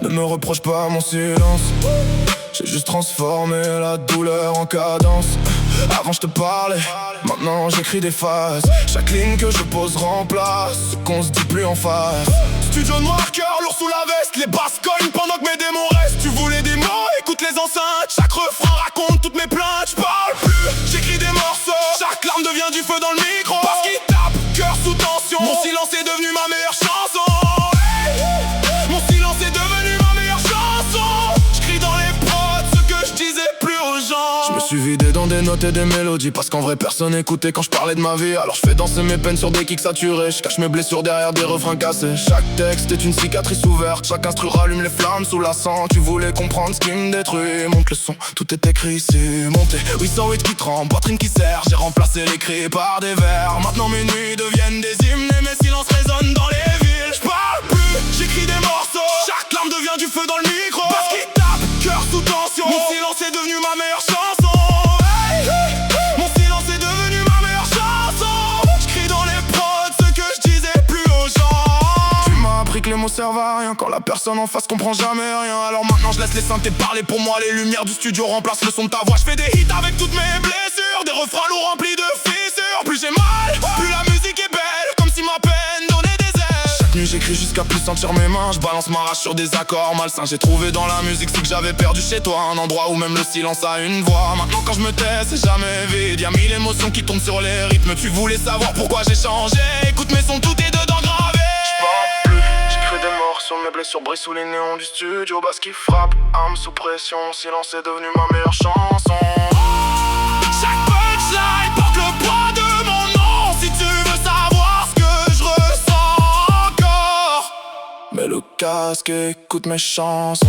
Ne me reproche pas mon silence. J'ai juste transformé la douleur en cadence. Avant je te parlais, maintenant j'écris des phases. Chaque ligne que je pose remplace ce qu'on se dit plus en face. Studio noir, cœur lourd sous la veste. Les basses cognent pendant que mes démons restent. Tu voulais des mots, écoute les enceintes. Chaque refrain raconte toutes mes plaintes. J'parle plus, j'écris des morceaux. Chaque larme devient du feu dans le micro. Parce qu'il tape, cœur sous tension. Mon silence est devenu ma meilleure chanson. Mon silence est devenu ma meilleure chanson. J'crie dans les prods ce que je disais plus aux gens. Je me suis vidé dans des notes et des mélodies, parce qu'en vrai personne écoutait quand je parlais de ma vie. Alors je fais danser mes peines sur des kicks saturés. Je cache mes blessures derrière des refrains cassés. Chaque texte est une cicatrice ouverte. Chaque instru rallume les flammes sous la sang. Tu voulais comprendre ce qui me détruit. Monte le son, tout est écrit ici. Monté, 808 qui tremble, poitrine qui serre. J'ai remplacé les cris par des vers. Maintenant mes nuits deviennent des hymnes et mes silences résonnent dans les villes. J'parle plus, j'écris des morceaux. Chaque larme devient du feu dans le micro. Parce qu'il tape, cœur sous tension. Mon silence est devenu ma meilleure chanson. Mon silence est devenu ma meilleure chanson. J'crie dans les prods ce que je disais plus aux gens. Tu m'as appris que les mots servent à rien quand la personne en face comprend jamais rien. Alors maintenant je laisse les synthés parler pour moi. Les lumières du studio remplacent le son de ta voix. Je fais des hits avec toutes mes blessures, des refrains lourds remplis de fissures. Plus j'ai mal, plus la musique est belle, comme si ma peine donnait des ailes. Chaque nuit j'écris jusqu'à plus sentir mes mains. Je balance ma rage sur des accords malsains. J'ai trouvé dans la musique ce que j'avais perdu chez toi. Un endroit où même le silence a une voix. Maintenant quand je me tais c'est jamais vide. Y'a mille émotions qui tombent sur les rythmes. Tu voulais savoir pourquoi j'ai changé. Écoute mes sons, tout est dedans gravé. J'parle plus, j'écris des morceaux. Mes blessures brillent sous les néons du studio. Basse qui frappe, âme sous pression. Silence est devenu ma meilleure chanson. Chaque punchline porte le poids de mon nom. Si tu veux savoir ce que je ressens encore, mets le casque et écoute mes chansons.